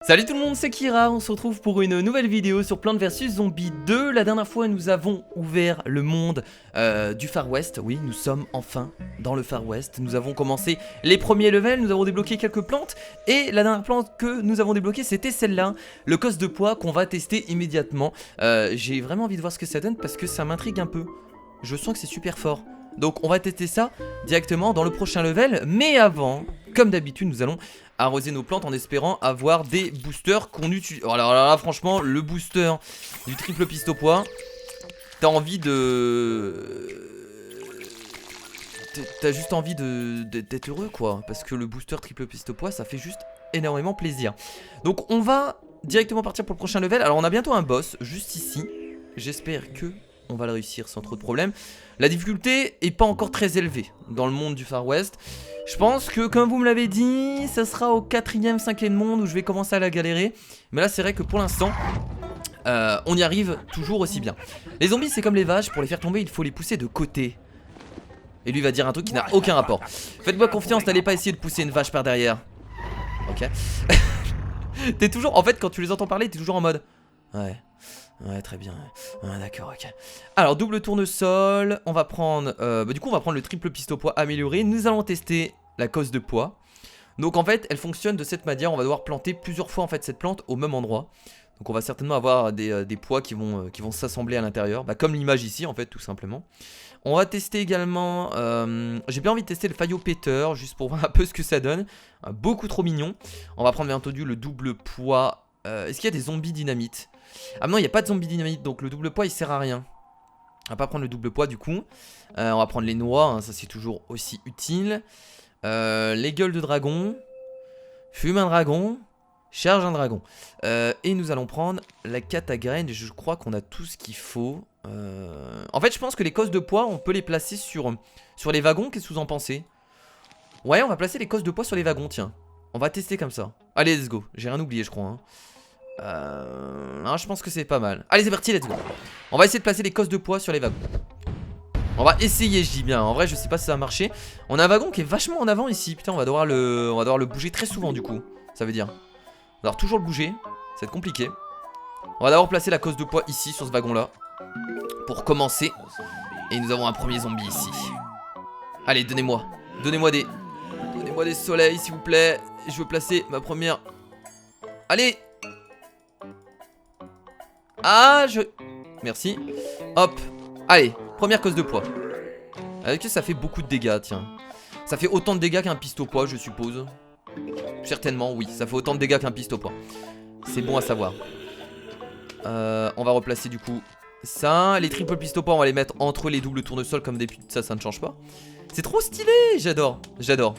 Salut tout le monde, c'est Kira, on se retrouve pour une nouvelle vidéo sur Plants vs Zombies 2. La dernière fois nous avons ouvert le monde du Far West. Oui, nous sommes enfin dans le Far West. Nous avons commencé les premiers levels, nous avons débloqué quelques plantes. Et la dernière plante que nous avons débloquée, c'était celle-là, le cos de poids qu'on va tester immédiatement. J'ai vraiment envie de voir ce que ça donne parce que ça m'intrigue un peu. Je sens que c'est super fort. Donc on va tester ça directement dans le prochain level. Mais avant, comme d'habitude, nous allons arroser nos plantes en espérant avoir des boosters qu'on utilise. Alors là, franchement, le booster du triple piste au poids, t'as envie t'as juste envie d'être heureux, quoi. Parce que le booster triple piste au poids, ça fait juste énormément plaisir. Donc on va directement partir pour le prochain level. Alors on a bientôt un boss, juste ici. J'espère que on va le réussir sans trop de problèmes. La difficulté est pas encore très élevée dans le monde du Far West. Je pense que, comme vous me l'avez dit, ça sera au 4e, 5e monde où je vais commencer à la galérer. Mais là, c'est vrai que pour l'instant, on y arrive toujours aussi bien. Les zombies, c'est comme les vaches. Pour les faire tomber, il faut les pousser de côté. Et lui va dire un truc qui n'a aucun rapport. Faites-moi confiance, n'allez pas essayer de pousser une vache par derrière. Ok. T'es toujours... En fait, quand tu les entends parler, t'es toujours en mode... Ouais, très bien. Ouais, d'accord, ok. Alors, double tournesol. On va prendre... du coup, on va prendre le triple piste au poids amélioré. Nous allons tester la cosse de poids. Donc, en fait, elle fonctionne de cette manière. On va devoir planter plusieurs fois, en fait, cette plante au même endroit. Donc, on va certainement avoir des poids qui vont s'assembler à l'intérieur. Bah, comme l'image ici, en fait, tout simplement. On va tester également... j'ai bien envie de tester le faillot péteur, juste pour voir un peu ce que ça donne. Beaucoup trop mignon. On va prendre, bien entendu, le double poids. Est-ce qu'il y a des zombies dynamite? Ah non, il n'y a pas de zombie dynamite, donc le double poids il sert à rien. On va pas prendre le double poids du coup. On va prendre les noix, hein, ça c'est toujours aussi utile. Les gueules de dragon. Fume un dragon. Charge un dragon. Et nous allons prendre la catagraine. Je crois qu'on a tout ce qu'il faut. En fait, je pense que les cosses de poids, on peut les placer sur les wagons. Qu'est-ce que vous en pensez? Ouais, on va placer les cosses de poids sur les wagons, tiens. On va tester comme ça. Allez, let's go. J'ai rien oublié, je crois. Hein. Non, je pense que c'est pas mal. Allez, c'est parti, let's go. On va essayer de placer les cosses de poids sur les wagons. On va essayer, je dis bien. En vrai, je sais pas si ça va marcher. On a un wagon qui est vachement en avant ici. Putain, on va devoir le bouger très souvent du coup. Ça veut dire. On va devoir toujours le bouger. Ça va être compliqué. On va d'abord placer la cosse de poids ici, sur ce wagon-là. Pour commencer. Et nous avons un premier zombie ici. Allez, donnez-moi. Donnez-moi des soleils, s'il vous plaît. Je veux placer ma première... Allez! Ah, Merci. Hop. Allez, première cause de poids. Est-ce que ça fait beaucoup de dégâts, tiens? Ça fait autant de dégâts qu'un piste au poids, je suppose. Certainement, oui. Ça fait autant de dégâts qu'un piste au poids. C'est bon à savoir. On va replacer du coup ça. Les triple pistes au poids, on va les mettre entre les doubles tournesols comme d'habitude. Ça ne change pas. C'est trop stylé. J'adore. J'adore.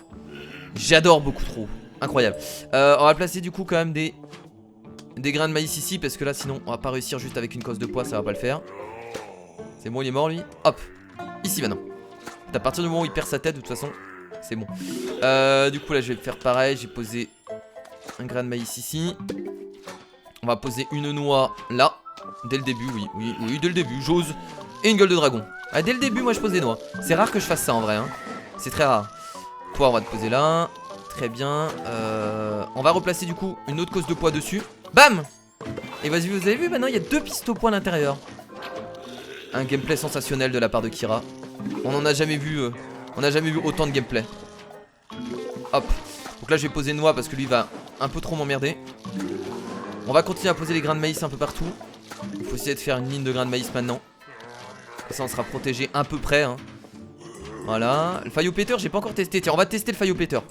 J'adore beaucoup trop. Incroyable. On va placer du coup quand même des grains de maïs ici parce que là sinon on va pas réussir juste avec une cosse de poids, ça va pas le faire. C'est bon, il est mort lui. Hop, ici maintenant. À partir du moment où il perd sa tête de toute façon, c'est bon. Du coup là je vais faire pareil, j'ai posé un grain de maïs ici. On va poser une noix là. Dès le début, oui, dès le début, j'ose. Et une gueule de dragon. Ah, dès le début moi je pose des noix. C'est rare que je fasse ça en vrai hein. C'est très rare. Toi on va te poser là. Très bien. On va replacer du coup une autre cosse de poids dessus. Bam! Et vas-y, vous avez vu maintenant il y a deux pistes au poids à l'intérieur. Un gameplay sensationnel de la part de Kira. On n'en a jamais vu. On n'a jamais vu autant de gameplay. Hop. Donc là je vais poser une noix parce que lui va un peu trop m'emmerder. On va continuer à poser les grains de maïs un peu partout. Il faut essayer de faire une ligne de grains de maïs maintenant. Comme ça on sera protégé à peu près hein. Voilà. Le faillot péteur j'ai pas encore testé. Tiens on va tester le faillot péteur.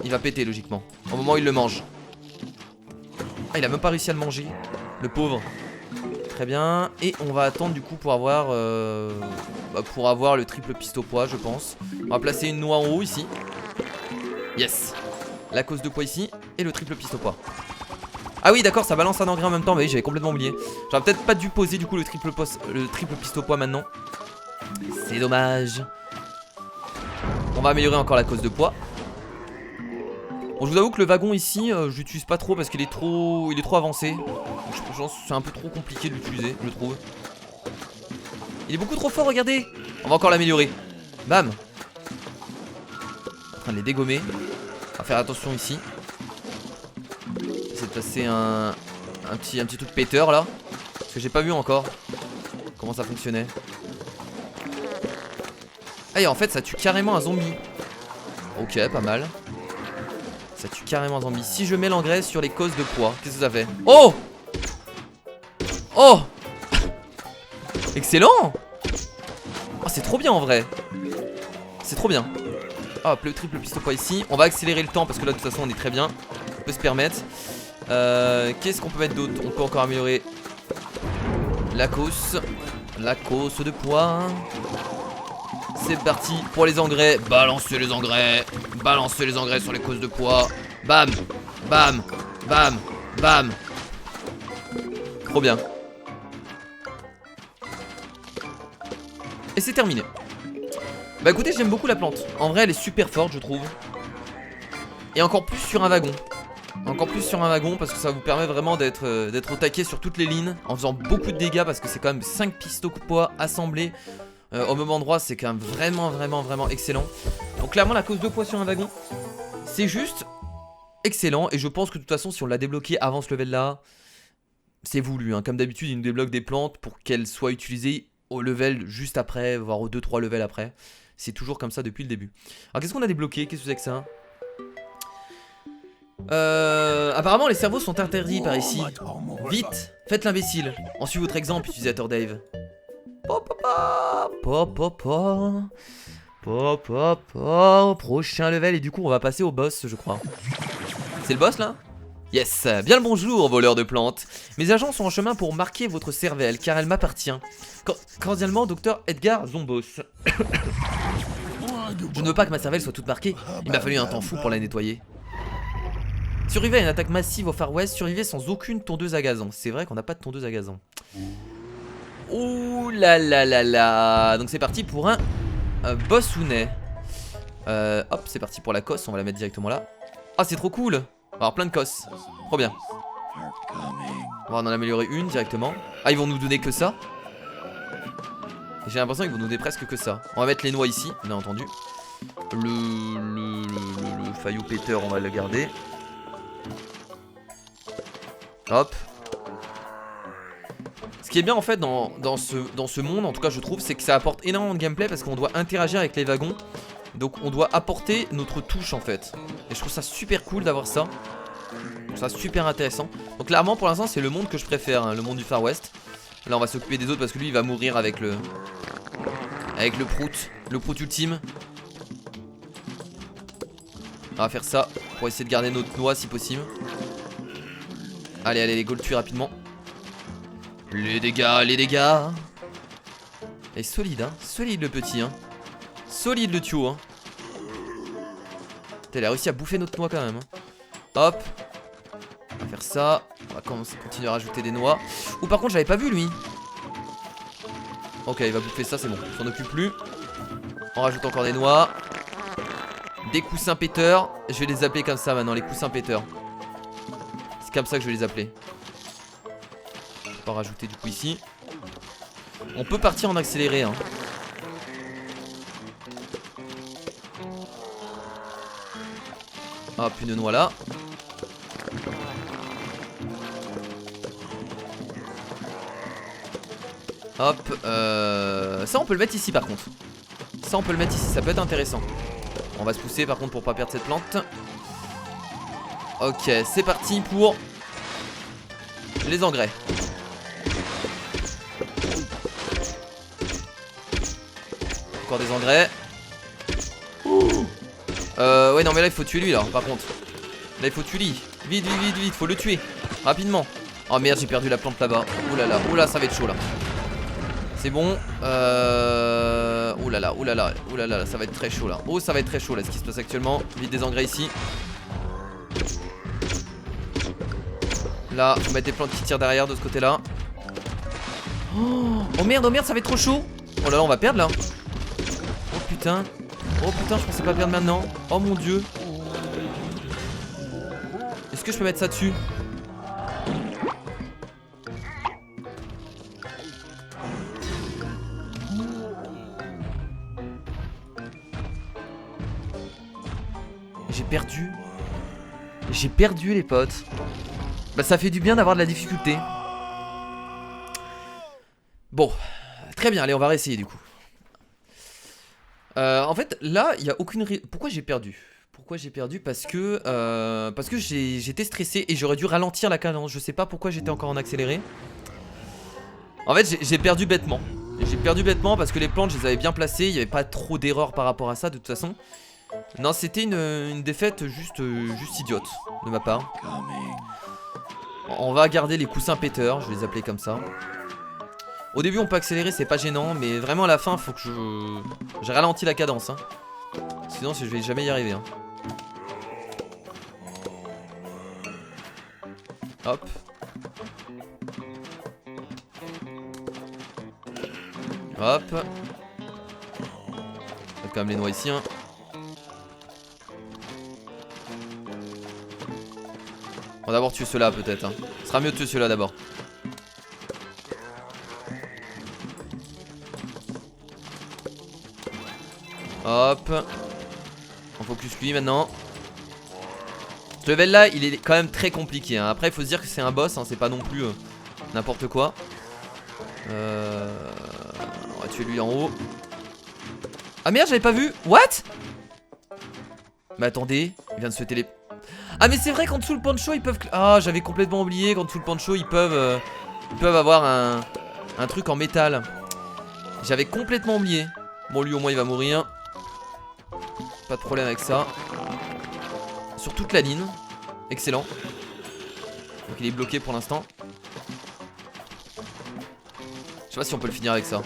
Il va péter logiquement. Au moment où il le mange. Ah, il a même pas réussi à le manger. Le pauvre. Très bien. Et on va attendre du coup pour avoir le triple piste au poids, je pense. On va placer une noix en haut ici. Yes. La cosse de poids ici. Et le triple piste au poids. Ah oui, d'accord, ça balance un engrais en même temps. Mais oui, j'avais complètement oublié. J'aurais peut-être pas dû poser du coup le triple piste au poids maintenant. C'est dommage. On va améliorer encore la cosse de poids. Bon, je vous avoue que le wagon ici, je l'utilise pas trop parce qu'il est trop avancé. Je pense que c'est un peu trop compliqué de l'utiliser, je trouve. Il est beaucoup trop fort, regardez. On va encore l'améliorer. Bam. En train de les dégommer. faire attention ici. Essayer de passer un petit truc péteur là. Parce que j'ai pas vu encore comment ça fonctionnait. Ah et en fait ça tue carrément un zombie. Ok, pas mal. Ça tue carrément un zombie. Si je mets l'engrais sur les causes de poids, qu'est-ce que ça fait? Oh! Oh! Excellent! Oh, c'est trop bien en vrai. C'est trop bien. Hop, le triple piste au poids ici. On va accélérer le temps parce que là de toute façon on est très bien. On peut se permettre. Qu'est-ce qu'on peut mettre d'autre? On peut encore améliorer la cause. La cause de poids. C'est parti pour les engrais. Balancez les engrais. Balancez les engrais sur les causes de poids. Bam. Bam. Bam. Bam. Trop bien. Et c'est terminé. Bah écoutez, j'aime beaucoup la plante. En vrai elle est super forte je trouve. Et encore plus sur un wagon. Encore plus sur un wagon parce que ça vous permet vraiment d'être au taquet sur toutes les lignes. En faisant beaucoup de dégâts parce que c'est quand même 5 pistons de poids assemblés au même endroit. C'est quand même vraiment excellent. Donc clairement la cause de poids sur un wagon, c'est juste excellent. Et je pense que de toute façon si on l'a débloqué avant ce level là, c'est voulu hein. Comme d'habitude il nous débloque des plantes pour qu'elles soient utilisées au level juste après, voire aux 2-3 levels après. C'est toujours comme ça depuis le début. Alors qu'est-ce qu'on a débloqué? Qu'est-ce que c'est que ça? Apparemment les cerveaux sont interdits par ici. Vite, faites l'imbécile. En suivant votre exemple, utilisateur Dave. Prochain level et du coup on va passer au boss je crois. C'est le boss là? Yes, bien le bonjour voleur de plantes. Mes agents sont en chemin pour marquer votre cervelle car elle m'appartient. Cordialement docteur Edgar Zombos. Je ne veux pas que ma cervelle soit toute marquée. Il m'a fallu un temps fou pour la nettoyer. Survivez à une attaque massive au Far West. Survivez sans aucune tondeuse à gazon. C'est vrai qu'on n'a pas de tondeuse à gazon. Ouh là là là là. Donc c'est parti pour un bossounet. Hop, c'est parti pour la cosse. On va la mettre directement là. Ah, c'est trop cool. Alors plein de cosses. Trop bien. On va en améliorer une directement. Ah, ils vont nous donner que ça. J'ai l'impression qu'ils vont nous donner presque que ça. On va mettre les noix ici, bien entendu. Le faillot péteur, on va le garder. Hop. Ce qui est bien en fait dans ce monde, en tout cas je trouve, c'est que ça apporte énormément de gameplay parce qu'on doit interagir avec les wagons. Donc on doit apporter notre touche en fait. Et je trouve ça super cool d'avoir ça. Je trouve ça super intéressant. Donc clairement pour l'instant c'est le monde que je préfère, hein, le monde du Far West. Là on va s'occuper des autres parce que lui il va mourir avec le prout. Le prout ultime. On va faire ça pour essayer de garder notre noix si possible. Allez, allez, les go le tuer rapidement. Les dégâts, les dégâts. Et solide, hein. Solide le petit, hein. Solide le tuyau, hein. Il a réussi à bouffer notre noix quand même. Hein. Hop. On va faire ça. On va continuer à rajouter des noix. Ou par contre, j'avais pas vu lui. Ok, il va bouffer ça, c'est bon. On s'en occupe plus. On rajoute encore des noix. Des coussins péteurs. Je vais les appeler comme ça maintenant, les coussins péteurs. C'est comme ça que je vais les appeler. On va rajouter du coup ici. On peut partir en accéléré hein. Hop, une noix là. Hop, ça on peut le mettre ici par contre. Ça on peut le mettre ici, ça peut être intéressant. On va se pousser par contre pour pas perdre cette plante. Ok, c'est parti pour les engrais. Encore des engrais. Ouais non mais là il faut tuer lui là par contre. Là il faut tuer lui. Vite vite vite vite, faut le tuer. Rapidement. Oh merde j'ai perdu la plante là-bas. Oulala, oulala ça va être chaud là. C'est bon. Oulala, oulala, oulala, ça va être très chaud là. Oh ça va être très chaud là ce qui se passe actuellement. Vite des engrais ici. Là, faut mettre des plantes qui tirent derrière de ce côté là. Oh merde, ça va être trop chaud. Oh là là on va perdre là. Oh putain. Oh putain, je pensais pas perdre maintenant. Oh mon dieu. Est-ce que je peux mettre ça dessus? J'ai perdu J'ai perdu les potes. Bah ça fait du bien d'avoir de la difficulté. Bon, très bien, allez on va réessayer du coup. En fait là il n'y a aucune... Pourquoi j'ai perdu? Pourquoi j'ai perdu? Parce que j'étais stressé et j'aurais dû ralentir la cadence. Je sais pas pourquoi j'étais encore en accéléré. En fait j'ai perdu bêtement. J'ai perdu bêtement parce que les plantes je les avais bien placées. Il n'y avait pas trop d'erreurs par rapport à ça de toute façon. Non c'était une défaite juste idiote de ma part. On va garder les coussins péteurs, je vais les appeler comme ça. Au début on peut accélérer, c'est pas gênant. Mais vraiment à la fin faut que j'ai ralenti la cadence hein. Sinon je vais jamais y arriver hein. Hop. Hop. On va quand même les noix ici hein. On va d'abord tuer ceux-là peut-être hein. Ce sera mieux de tuer ceux-là d'abord. Hop. On focus lui maintenant. Ce level là il est quand même très compliqué hein. Après il faut se dire que c'est un boss hein. C'est pas non plus n'importe quoi. On va tuer lui en haut. Ah merde j'avais pas vu. What? Mais attendez, il vient de se télé... Ah mais c'est vrai qu'en dessous le poncho ils peuvent... Ah j'avais complètement oublié qu'en dessous le poncho ils peuvent avoir un truc en métal. J'avais complètement oublié. Bon lui au moins il va mourir. Pas de problème avec ça. Sur toute la ligne. Excellent. Donc il est bloqué pour l'instant. Je sais pas si on peut le finir avec ça.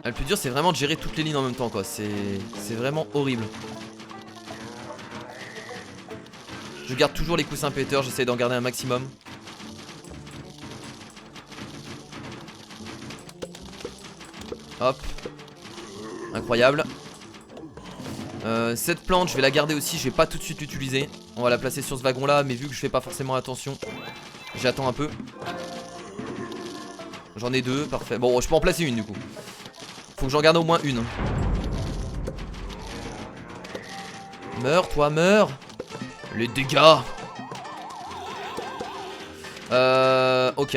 Le plus dur c'est vraiment de gérer toutes les lignes en même temps quoi. C'est vraiment horrible. Je garde toujours les coussins péteurs. J'essaie d'en garder un maximum. Hop. Incroyable. Cette plante je vais la garder aussi. Je vais pas tout de suite l'utiliser. On va la placer sur ce wagon là. Mais vu que je fais pas forcément attention, j'attends un peu. J'en ai deux, parfait. Bon je peux en placer une du coup. Faut que j'en garde au moins une. Meurs toi, meurs. Les dégâts. Ok.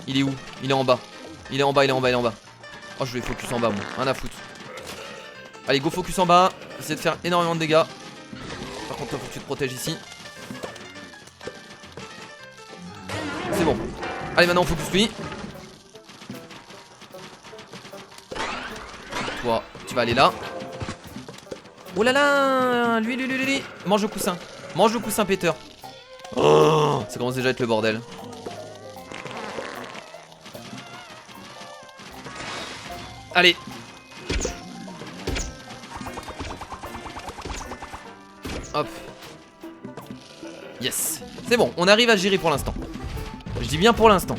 Il est où? Il est en bas. Il est en bas, il est en bas, il est en bas. Oh je vais focus en bas moi, rien à foutre. Allez go focus en bas. Essaye de faire énormément de dégâts. Par contre toi faut que tu te protèges ici. C'est bon. Allez maintenant on focus lui. Toi tu vas aller là. Oh là là. Lui. Mange le coussin. Mange le coussin péteur. Oh, ça commence déjà à être le bordel. Allez. Hop. Yes. C'est bon, on arrive à gérer pour l'instant. Je dis bien pour l'instant.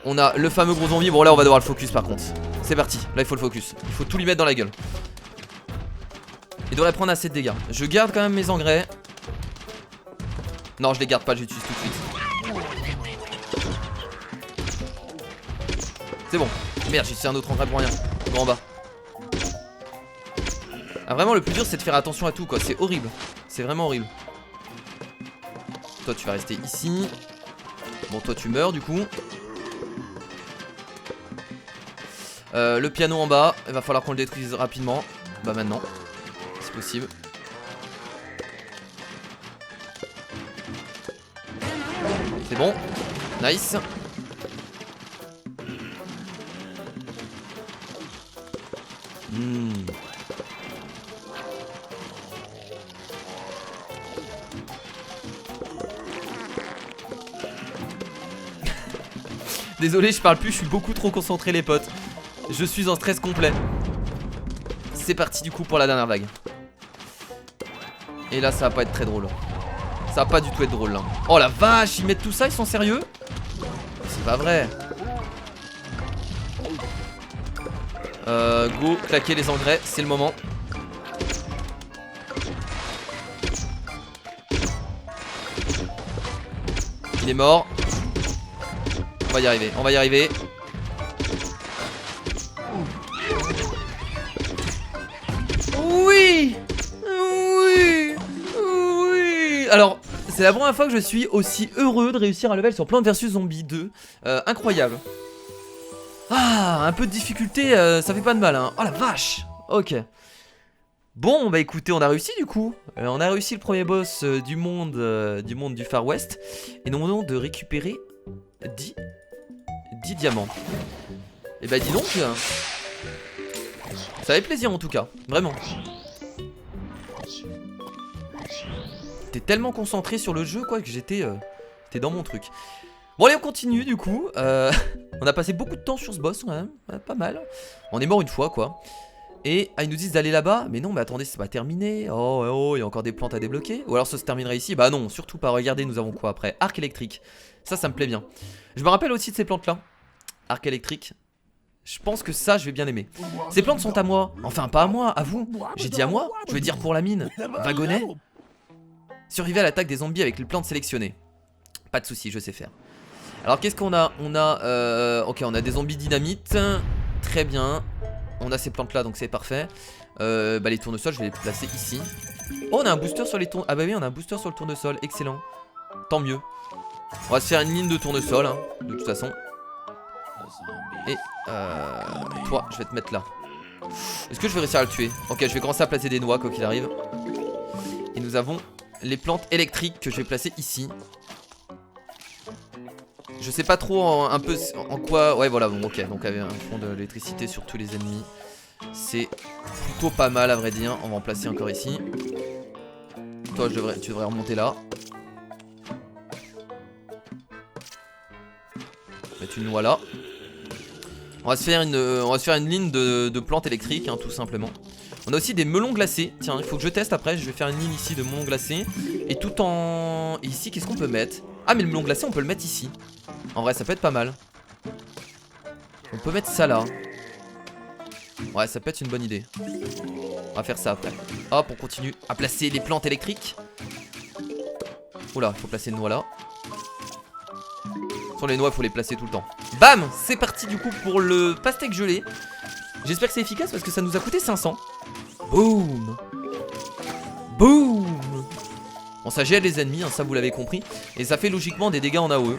On a le fameux gros zombie. Bon là on va devoir le focus par contre. C'est parti, là il faut le focus. Il faut tout lui mettre dans la gueule. Il devrait prendre assez de dégâts. Je garde quand même mes engrais. Non je les garde pas, j'utilise tout de suite. C'est bon. Merde j'ai utilisé un autre engrais pour rien. Go en bas. Ah vraiment le plus dur c'est de faire attention à tout quoi. C'est horrible. C'est vraiment horrible. Toi tu vas rester ici. Bon toi tu meurs du coup. Le piano en bas. Il va falloir qu'on le détruise rapidement. Bah maintenant c'est possible. C'est bon. Nice. Désolé je parle plus, je suis beaucoup trop concentré les potes. Je suis en stress complet. C'est parti du coup pour la dernière vague. Et là ça va pas être très drôle. Ça va pas du tout être drôle là. Oh la vache, ils mettent tout ça, ils sont sérieux? C'est pas vrai. Go, claquer les engrais, c'est le moment. Il est mort. On va y arriver, on va y arriver. Oui. Oui. Oui. Alors, c'est la première fois que je suis aussi heureux de réussir un level sur Plants vs Zombies 2. Incroyable. Ah, un peu de difficulté, ça fait pas de mal, hein. Oh la vache. Ok. Bon, bah écoutez, on a réussi du coup. On a réussi le premier boss du monde du Far West. Et nous venons de récupérer 10 diamants. Et bah dis donc, ça fait plaisir en tout cas, vraiment. T'es tellement concentré sur le jeu quoi que j'étais dans mon truc. Bon allez on continue du coup. On a passé beaucoup de temps sur ce boss quand même, ouais, pas mal. On est mort une fois quoi. Et ils nous disent d'aller là-bas. Mais non mais attendez c'est pas terminé. Oh il y a encore des plantes à débloquer. Ou alors ça se terminerait ici. Bah non surtout pas, regardez nous avons quoi après. Arc électrique. Ça me plaît bien. Je me rappelle aussi de ces plantes là. Arc électrique. Je pense que ça je vais bien aimer. Ces plantes sont à moi. Enfin pas à moi, à vous. J'ai dit à moi, je veux dire pour la mine. Wagonnet. Survivez à l'attaque des zombies avec les plantes sélectionnées. Pas de soucis, je sais faire. Alors qu'est-ce qu'on a? Ok on a des zombies dynamite. Très bien. On a ces plantes là donc c'est parfait. Bah les tournesols je vais les placer ici. Oh on a un booster sur les tournesols. Ah bah oui on a un booster sur le tournesol. Excellent. Tant mieux. On va se faire une ligne de tournesol hein, de toute façon. Et toi je vais te mettre là. Est-ce que je vais réussir à le tuer? Ok je vais commencer à placer des noix quoi qu'il arrive. Et nous avons les plantes électriques que je vais placer ici. Je sais pas trop en quoi. Ouais voilà bon ok. Donc avec un fond d'électricité sur tous les ennemis. C'est plutôt pas mal à vrai dire. On va en placer encore ici. Toi tu devrais remonter là. Mettre une noix là. On va se faire une ligne de plantes électriques hein, tout simplement. On a aussi des melons glacés. Tiens il faut que je teste après. Je vais faire une ligne ici de melons glacés. Et tout en... Et ici qu'est-ce qu'on peut mettre? Ah mais le melon glacé on peut le mettre ici. En vrai ça peut être pas mal. On peut mettre ça là. Ouais ça peut être une bonne idée. On va faire ça après. Hop on continue à placer les plantes électriques. Oula il faut placer une noix là. Sur les noix il faut les placer tout le temps. Bam. C'est parti du coup pour le pastèque gelé. J'espère que c'est efficace parce que ça nous a coûté 500. Boum. Boum. Bon ça gèle les ennemis hein, ça vous l'avez compris. Et ça fait logiquement des dégâts en AOE.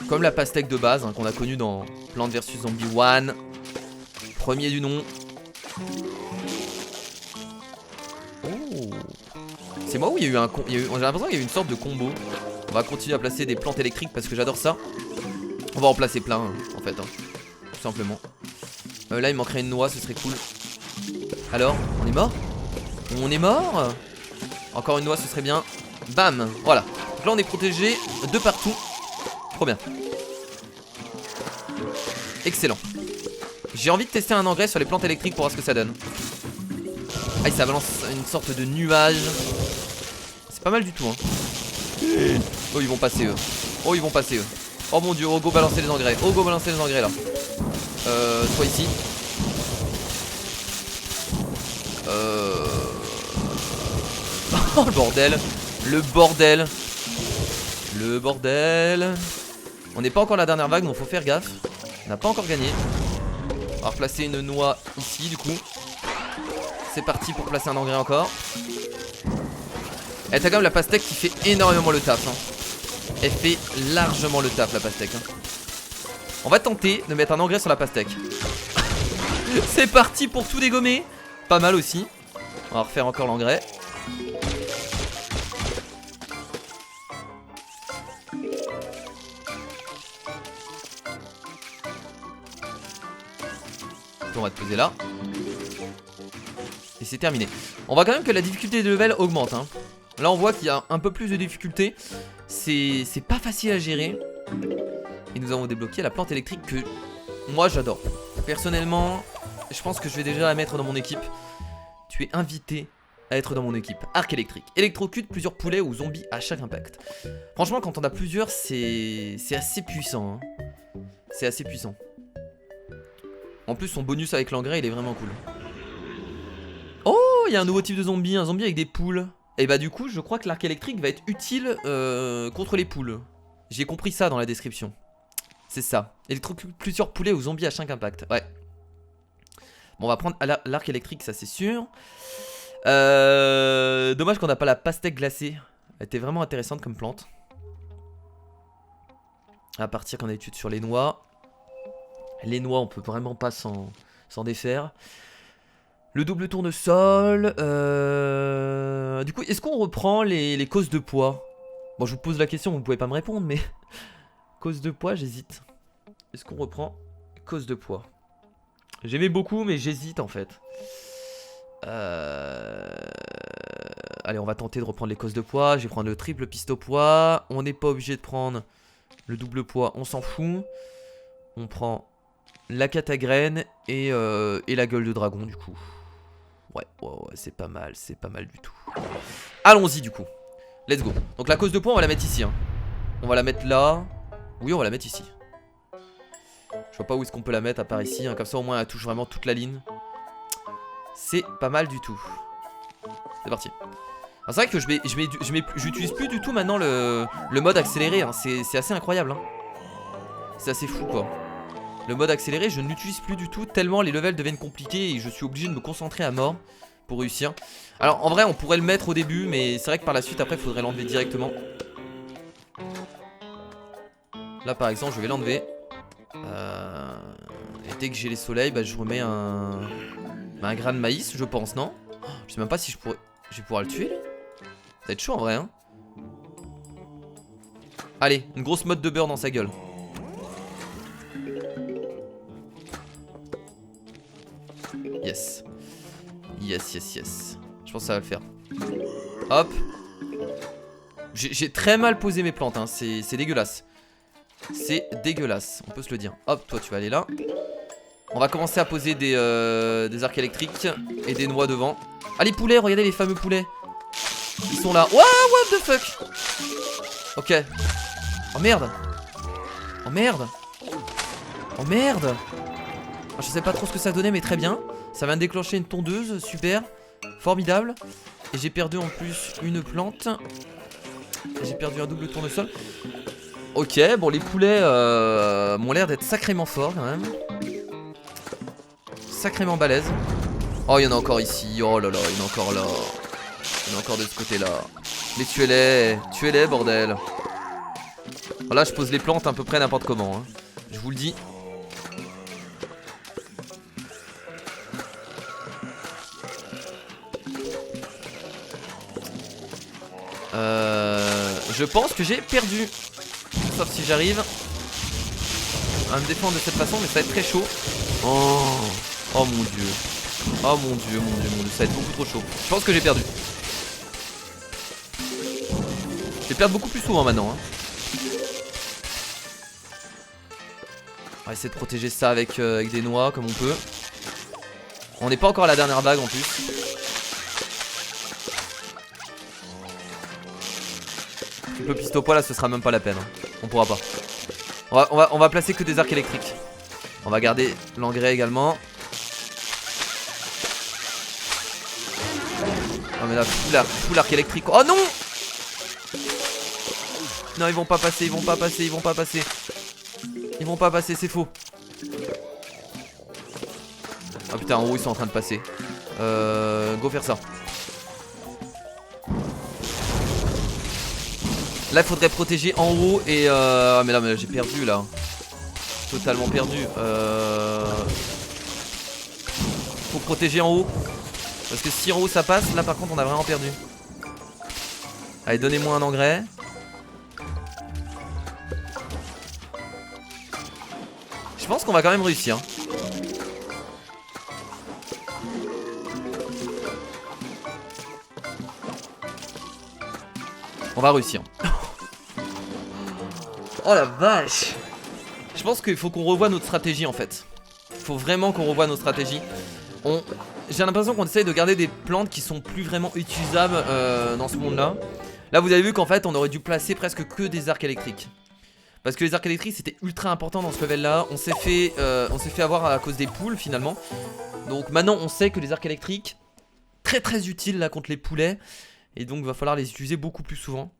Comme la pastèque de base hein, qu'on a connue dans Plants vs Zombies 1. Premier du nom. Oh. C'est moi où il y a eu un... J'ai l'impression qu'il y a eu une sorte de combo. On va continuer à placer des plantes électriques parce que j'adore ça. On va en placer plein hein, en fait hein, tout simplement. Là il manquerait une noix, ce serait cool. Alors, on est mort? On est mort? Encore une noix, ce serait bien. Bam, voilà. Donc là on est protégé de partout. Trop bien. Excellent. J'ai envie de tester un engrais sur les plantes électriques pour voir ce que ça donne. Ah ça balance une sorte de nuage. C'est pas mal du tout hein. Oh ils vont passer eux. Oh ils vont passer eux. Oh mon dieu, oh go balancer les engrais. Oh go balancer les engrais là. Toi ici. Oh le bordel. Le bordel. Le bordel. On n'est pas encore à la dernière vague donc faut faire gaffe. On n'a pas encore gagné. On va replacer une noix ici du coup. C'est parti pour placer un engrais encore. Et t'as quand même la pastèque qui fait énormément le taf hein. Elle fait largement le taf la pastèque hein. On va tenter de mettre un engrais sur la pastèque. C'est parti pour tout dégommer. Pas mal aussi. On va refaire encore l'engrais. On va te poser là. Et c'est terminé. On voit quand même que la difficulté des levels augmente hein. Là on voit qu'il y a un peu plus de difficulté. C'est pas facile à gérer. Et nous avons débloqué la plante électrique que moi j'adore. Personnellement je pense que je vais déjà la mettre dans mon équipe. Tu es invité à être dans mon équipe. Arc électrique. Électrocute plusieurs poulets ou zombies à chaque impact. Franchement quand on a plusieurs c'est assez puissant hein. C'est assez puissant. En plus son bonus avec l'engrais il est vraiment cool. Oh il y a un nouveau type de zombie. Un zombie avec des poules. Et bah du coup je crois que l'arc électrique va être utile contre les poules. J'ai compris ça dans la description. C'est ça. Électrocute plusieurs poulets ou zombies à chaque impact. Ouais. Bon, on va prendre l'arc électrique, ça c'est sûr. Dommage qu'on n'a pas la pastèque glacée. Elle était vraiment intéressante comme plante. À partir qu'on a étude sur les noix. Les noix, on peut vraiment pas s'en défaire. Le double tournesol. Du coup, est-ce qu'on reprend les causes de poids? Bon, je vous pose la question, vous pouvez pas me répondre, mais... Cause de poids, j'hésite. Est-ce qu'on reprend cause de poids? J'aimais beaucoup, mais j'hésite en fait. Allez, on va tenter de reprendre les causes de poids. Je vais prendre le triple piste au poids. On n'est pas obligé de prendre le double poids, on s'en fout. On prend la catagraine et la gueule de dragon du coup. Ouais, c'est pas mal du tout. Allons-y du coup. Let's go. Donc la cause de poids, on va la mettre ici. Hein. On va la mettre là. Oui, on va la mettre ici. Je vois pas où est-ce qu'on peut la mettre à part ici. Hein. Comme ça, au moins, elle touche vraiment toute la ligne. C'est pas mal du tout. C'est parti. C'est vrai que j'utilise plus du tout maintenant le mode accéléré. Hein. C'est assez incroyable. Hein. C'est assez fou quoi. Le mode accéléré, je ne l'utilise plus du tout. Tellement les levels deviennent compliqués et je suis obligé de me concentrer à mort pour réussir. Alors en vrai, on pourrait le mettre au début, mais c'est vrai que par la suite, après, il faudrait l'enlever directement. Là par exemple, je vais l'enlever. Et dès que j'ai les soleils, bah, je remets un grain de maïs, je pense, non? Je sais même pas si je vais pouvoir le tuer. Ça va être chaud en vrai, hein. Allez, une grosse motte de beurre dans sa gueule. Yes. Yes. Je pense que ça va le faire. Hop. J'ai très mal posé mes plantes, hein. C'est dégueulasse. C'est dégueulasse, on peut se le dire. Hop, toi tu vas aller là. On va commencer à poser des arcs électriques et des noix devant. Ah les poulets, regardez les fameux poulets. Ils sont là. Wow, what the fuck. Ok. Oh merde. Oh merde. Oh merde. Je sais pas trop ce que ça donnait mais très bien. Ça vient de déclencher une tondeuse, super. Formidable. Et j'ai perdu en plus une plante. J'ai perdu un double tournesol. Ok, bon les poulets m'ont l'air d'être sacrément forts quand même. Sacrément balèze. Oh, il y en a encore ici. Oh là là, il y en a encore là. Il y en a encore de ce côté-là. Mais tuez-les, bordel. Alors là, je pose les plantes à peu près n'importe comment. Hein. Je vous le dis. Je pense que j'ai perdu. Sauf si j'arrive à me défendre de cette façon, mais ça va être très chaud. Oh mon dieu. Oh mon dieu, ça va être beaucoup trop chaud. Je pense que j'ai perdu. Je vais perdre beaucoup plus souvent maintenant. Hein. On va essayer de protéger ça avec des noix comme on peut. On n'est pas encore à la dernière vague en plus. Le piste au poids là, ce sera même pas la peine. Hein. On pourra pas. On va placer que des arcs électriques. On va garder l'engrais également. Oh mais là, full arc électrique. Oh non! Non, ils vont pas passer, ils vont pas passer, c'est faux. Oh putain, en haut ils sont en train de passer. Go faire ça. Là il faudrait protéger en haut et mais là j'ai perdu là. Totalement perdu. Faut protéger en haut. Parce que si en haut ça passe, là par contre on a vraiment perdu. Allez, donnez-moi un engrais. Je pense qu'on va quand même réussir. On va réussir. Oh la vache. Je pense qu'il faut qu'on revoie notre stratégie en fait. Il faut vraiment qu'on revoie nos stratégies. J'ai l'impression qu'on essaye de garder des plantes qui sont plus vraiment utilisables dans ce monde là. Là vous avez vu qu'en fait on aurait dû placer presque que des arcs électriques. Parce que les arcs électriques c'était ultra important dans ce level là. On s'est fait avoir à cause des poules finalement. Donc maintenant on sait que les arcs électriques très utiles là contre les poulets. Et donc va falloir les utiliser beaucoup plus souvent.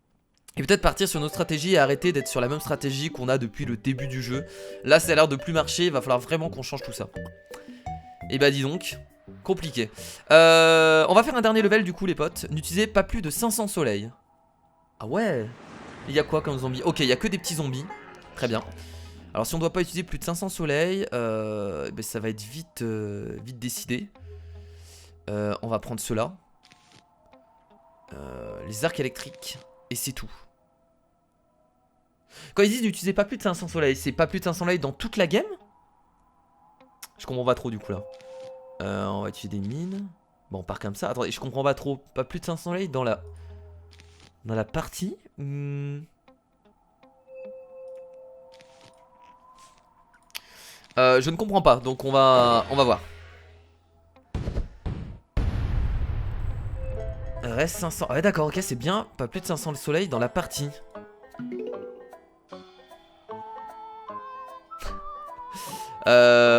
Et peut-être partir sur notre stratégie et arrêter d'être sur la même stratégie qu'on a depuis le début du jeu. Là ça a l'air de plus marcher, il va falloir vraiment qu'on change tout ça. Et bah dis donc, compliqué. On va faire un dernier level du coup les potes. N'utilisez pas plus de 500 soleils. Ah ouais. Il y a quoi comme zombie? Ok, il y a que des petits zombies. Très bien. Alors si on doit pas utiliser plus de 500 soleils, bah, ça va être vite, vite décidé. On va prendre ceux-là. Les arcs électriques. Et c'est tout. Quand ils disent n'utilisez pas plus de 500 soleils, c'est pas plus de 500 soleils dans toute la game? Je comprends pas trop du coup là. On va utiliser des mines. Bon, on part comme ça. Attendez, je comprends pas trop. Pas plus de 500 soleils dans la partie. Je ne comprends pas, donc on va voir. Reste 500. Ah ouais d'accord, ok c'est bien. Pas plus de 500 le soleil dans la partie.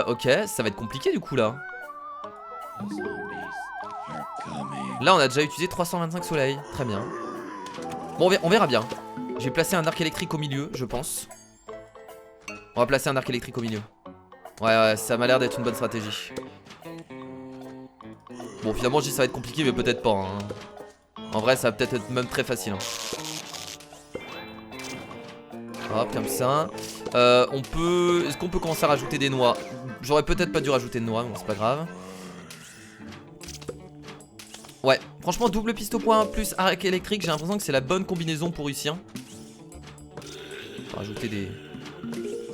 Ok, ça va être compliqué du coup là. Là on a déjà utilisé 325 soleils. Très bien. Bon on verra bien. J'ai placé un arc électrique au milieu je pense. On va placer un arc électrique au milieu. Ouais ça m'a l'air d'être une bonne stratégie. Bon finalement je dis ça va être compliqué mais peut-être pas hein. En vrai ça va peut-être être même très facile hein. Hop comme ça. On peut... Est-ce qu'on peut commencer à rajouter des noix? J'aurais peut-être pas dû rajouter de noix, mais bon, c'est pas grave. Ouais, franchement double piste au point plus arc électrique, j'ai l'impression que c'est la bonne combinaison pour réussir. On va rajouter des...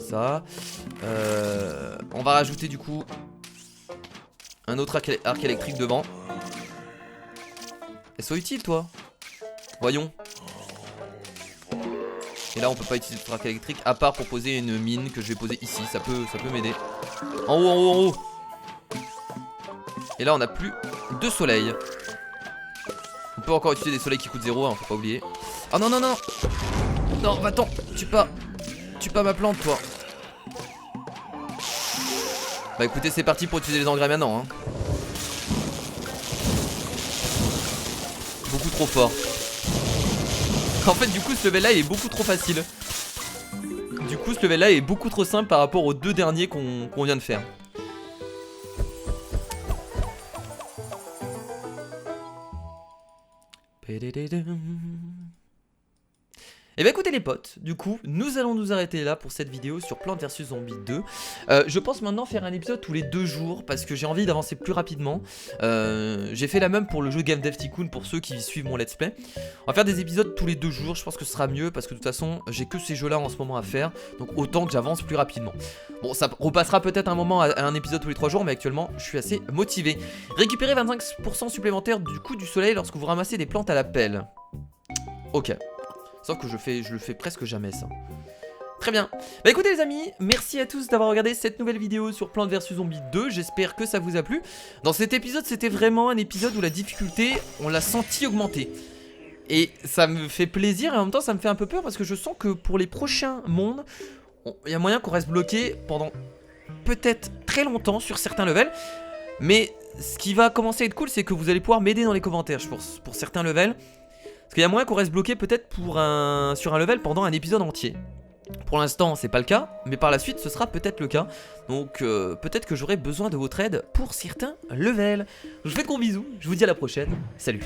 Ça. On va rajouter du coup un autre arc électrique devant. Et sois utile toi. Voyons. Et là on peut pas utiliser le arc électrique à part pour poser une mine que je vais poser ici. Ça peut m'aider. En haut, en haut, en haut. Et là on a plus de soleil. On peut encore utiliser des soleils qui coûtent 0 hein, faut pas oublier. Oh non non non. Non va-t'en. Tue pas ma plante toi. Bah écoutez c'est parti pour utiliser les engrais maintenant hein. Beaucoup trop fort. En fait du coup ce level là il est beaucoup trop facile. Du coup ce level là est beaucoup trop simple par rapport aux deux derniers qu'on vient de faire. Et bah écoutez les potes, du coup nous allons nous arrêter là pour cette vidéo sur Plants vs Zombies 2. Je pense maintenant faire un épisode tous les 2 jours parce que j'ai envie d'avancer plus rapidement. J'ai fait la même pour le jeu Game Dev Tycoon pour ceux qui suivent mon let's play. On va faire des épisodes tous les 2 jours, je pense que ce sera mieux parce que de toute façon j'ai que ces jeux là en ce moment à faire. Donc autant que j'avance plus rapidement. Bon ça repassera peut-être un moment à un épisode tous les 3 jours mais actuellement je suis assez motivé. Récupérez 25% supplémentaire du coût du soleil lorsque vous ramassez des plantes à la pelle. Ok. Sauf que je le fais presque jamais ça. Très bien. Bah écoutez les amis, merci à tous d'avoir regardé cette nouvelle vidéo sur Plants vs Zombies 2. J'espère que ça vous a plu. Dans cet épisode, c'était vraiment un épisode où la difficulté, on l'a senti augmenter. Et ça me fait plaisir et en même temps ça me fait un peu peur parce que je sens que pour les prochains mondes, il y a moyen qu'on reste bloqué pendant peut-être très longtemps sur certains levels. Mais ce qui va commencer à être cool, c'est que vous allez pouvoir m'aider dans les commentaires pour certains levels. Parce qu'il y a moyen qu'on reste bloqué peut-être sur un level pendant un épisode entier. Pour l'instant c'est pas le cas, mais par la suite ce sera peut-être le cas. Donc peut-être que j'aurai besoin de votre aide pour certains levels. Je vous fais de gros bisous, je vous dis à la prochaine, salut.